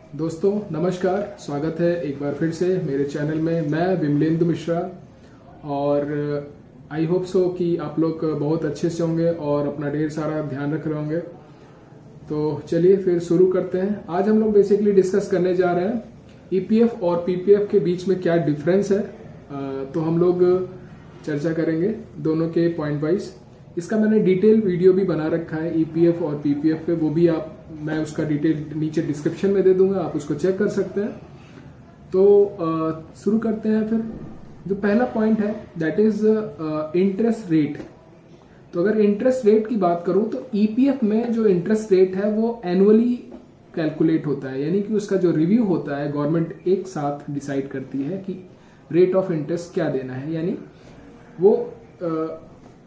दोस्तों नमस्कार, स्वागत है एक बार फिर से मेरे चैनल में। मैं विमलेंदु मिश्रा और आई होप सो कि आप लोग बहुत अच्छे से होंगे और अपना ढेर सारा ध्यान रख रहे होंगे। तो चलिए फिर शुरू करते हैं। आज हम लोग बेसिकली डिस्कस करने जा रहे हैं ईपीएफ और पीपीएफ के बीच में क्या डिफरेंस है। तो हम लोग चर्चा करेंगे दोनों के पॉइंट वाइज। इसका मैंने डिटेल वीडियो भी बना रखा है ईपीएफ और पीपीएफ पे, वो भी मैं उसका डिटेल नीचे डिस्क्रिप्शन में दे दूंगा, आप उसको चेक कर सकते हैं। तो शुरू करते हैं। फिर जो पहला पॉइंट है दैट इज इंटरेस्ट रेट। तो अगर इंटरेस्ट रेट की बात करूं तो ईपीएफ में जो इंटरेस्ट रेट है वो एनुअली कैलकुलेट होता है, यानी कि उसका जो रिव्यू होता है गवर्नमेंट एक साथ डिसाइड करती है कि रेट ऑफ इंटरेस्ट क्या देना है, यानी वो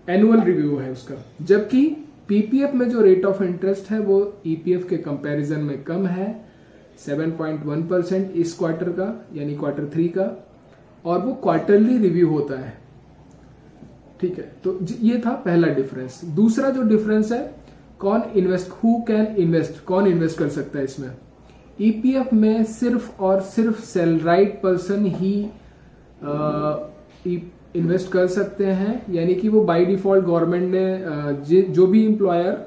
एनुअल रिव्यू है उसका। जबकि पीपीएफ में जो रेट ऑफ इंटरेस्ट है वो ईपीएफ के कंपैरिजन में कम है, 7.1% इस क्वार्टर का यानी क्वार्टर 3 का, और वो क्वार्टरली रिव्यू होता है। ठीक है, तो ये था पहला डिफरेंस। दूसरा जो डिफरेंस है कौन इन्वेस्ट कर सकता है इसमें। ईपीएफ में सिर्फ और सिर्फ सैलराइड पर्सन ही इन्वेस्ट कर सकते हैं, यानी कि वो बाय डिफॉल्ट गवर्नमेंट ने जो भी एम्प्लॉयर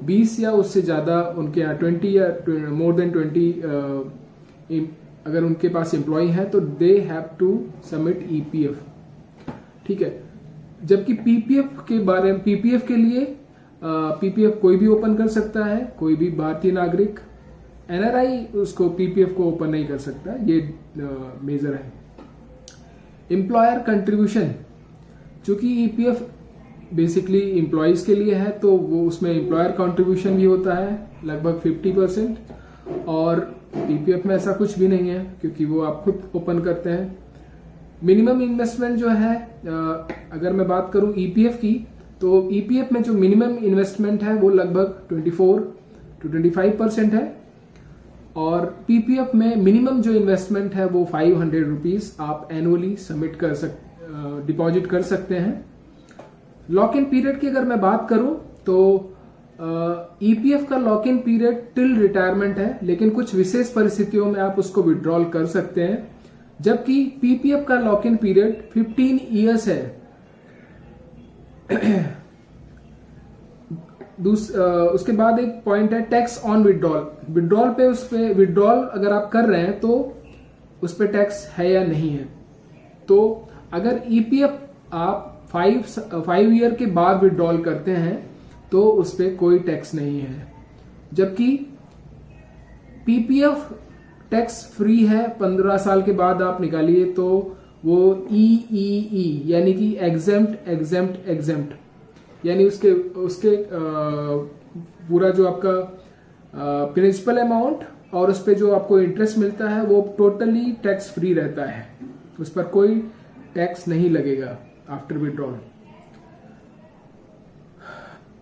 20 या उससे ज्यादा उनके यहाँ 20 या मोर देन 20 अगर उनके पास एम्प्लॉय है तो they have to submit EPF. ठीक है, जबकि पीपीएफ के बारे में, पीपीएफ के लिए पीपीएफ कोई भी ओपन कर सकता है, कोई भी भारतीय नागरिक, एनआरआई उसको पीपीएफ को ओपन नहीं कर सकता। ये मेजर है। एम्प्लॉयर कंट्रीब्यूशन, चूंकि ईपीएफ बेसिकली एम्प्लॉयज के लिए है तो वो उसमें एम्प्लॉयर कंट्रीब्यूशन भी होता है लगभग 50%, और पीपीएफ में ऐसा कुछ भी नहीं है क्योंकि वो आप खुद ओपन करते हैं। मिनिमम इन्वेस्टमेंट जो है, अगर मैं बात करूं ईपीएफ की, तो ईपीएफ में जो मिनिमम इन्वेस्टमेंट है वो लगभग 24 to 25% है, और पीपीएफ में मिनिमम जो इन्वेस्टमेंट है वो 500 रुपीज आप एनुअली सबमिट डिपॉजिट कर सकते हैं। लॉक इन पीरियड की अगर मैं बात करूं तो ईपीएफ का lock in period till retirement है, लेकिन कुछ विशेष परिस्थितियों में आप उसको विड्रॉल कर सकते हैं। जबकि पीपीएफ का लॉक इन पीरियड 15 ईयर्स है। उसके बाद एक पॉइंट है टैक्स ऑन विड्रॉल पे, उस पे विड्रॉल अगर आप कर रहे हैं तो उस पे टैक्स है या नहीं है। तो अगर ईपीएफ आप 5 ईयर के बाद विड्रॉल करते हैं तो उस पे कोई टैक्स नहीं है। जबकि पीपीएफ टैक्स फ्री है, 15 साल के बाद आप निकालिए तो वो ईईई यानी कि एग्जेम्प्ट यानी उसके पूरा जो आपका प्रिंसिपल अमाउंट और उस पर जो आपको इंटरेस्ट मिलता है वो टोटली टैक्स फ्री रहता है, उस पर कोई टैक्स नहीं लगेगा आफ्टर विड्रॉल।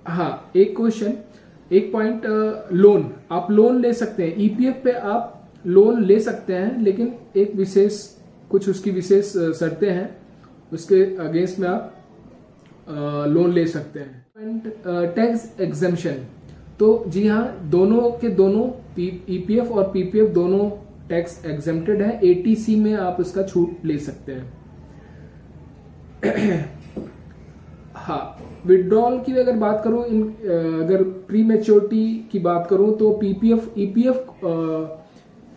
हाँ, एक क्वेश्चन, एक पॉइंट, लोन, आप लोन ले सकते हैं ईपीएफ पे, आप लोन ले सकते हैं, लेकिन एक विशेष कुछ उसकी विशेष शर्तें हैं, उसके अगेंस्ट में आप लोन ले सकते हैं। टैक्स एग्जेम्पशन, तो जी हाँ, दोनों के दोनों ईपीएफ और पीपीएफ दोनों टैक्स एग्जेम्प्टेड है। एटीसी में आप इसका छूट ले सकते हैं। हाँ, विड्रॉल की अगर बात करूं, अगर प्री मैच्योरिटी की बात करूं तो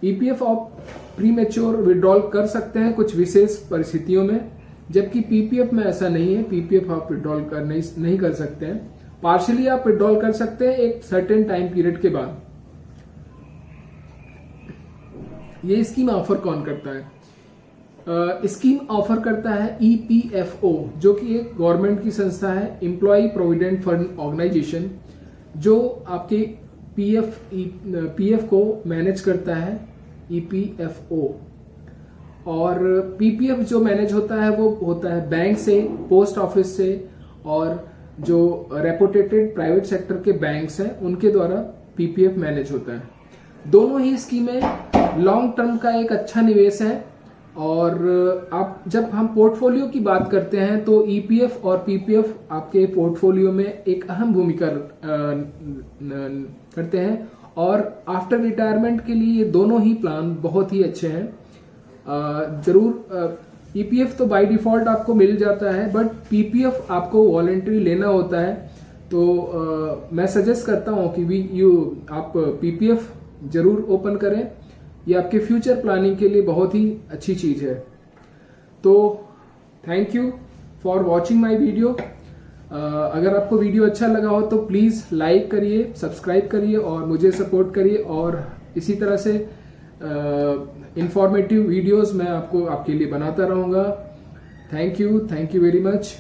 ईपीएफ आप प्री मैच्योर विड्रॉल कर सकते हैं कुछ विशेष परिस्थितियों में, जबकि पीपीएफ में ऐसा नहीं है। पीपीएफ आप विड्रॉल नहीं कर सकते हैं, पार्शियली आप विड्रॉल कर सकते हैं एक सर्टेन टाइम पीरियड के बाद। ये स्कीम ऑफर कौन करता है? स्कीम ऑफर करता है ईपीएफओ, जो कि एक गवर्नमेंट की संस्था है, एम्प्लॉय प्रोविडेंट फंड ऑर्गेनाइजेशन, जो आपके पीएफ को मैनेज करता है, ईपीएफओ। और पीपीएफ जो मैनेज होता है वो होता है बैंक से, पोस्ट ऑफिस से, और जो रेपुटेटेड प्राइवेट सेक्टर के बैंक्स हैं उनके द्वारा पीपीएफ मैनेज होता है। दोनों ही स्कीमें लॉन्ग टर्म का एक अच्छा निवेश है, और आप जब हम पोर्टफोलियो की बात करते हैं तो ईपीएफ और पीपीएफ आपके पोर्टफोलियो में एक अहम भूमिका करते हैं, और आफ्टर रिटायरमेंट के लिए ये दोनों ही प्लान बहुत ही अच्छे हैं। जरूर ईपीएफ तो बाय डिफॉल्ट आपको मिल जाता है, बट पीपीएफ आपको वॉलंटरी लेना होता है। तो मैं सजेस्ट करता हूं कि आप पीपीएफ जरूर ओपन करें, ये आपके फ्यूचर प्लानिंग के लिए बहुत ही अच्छी चीज है। तो thank you for watching my video. अगर आपको वीडियो अच्छा लगा हो तो प्लीज लाइक करिए, सब्सक्राइब करिए और मुझे सपोर्ट करिए, और इसी तरह से इंफॉर्मेटिव वीडियोस मैं आपके लिए बनाता रहूंगा। Thank you very much.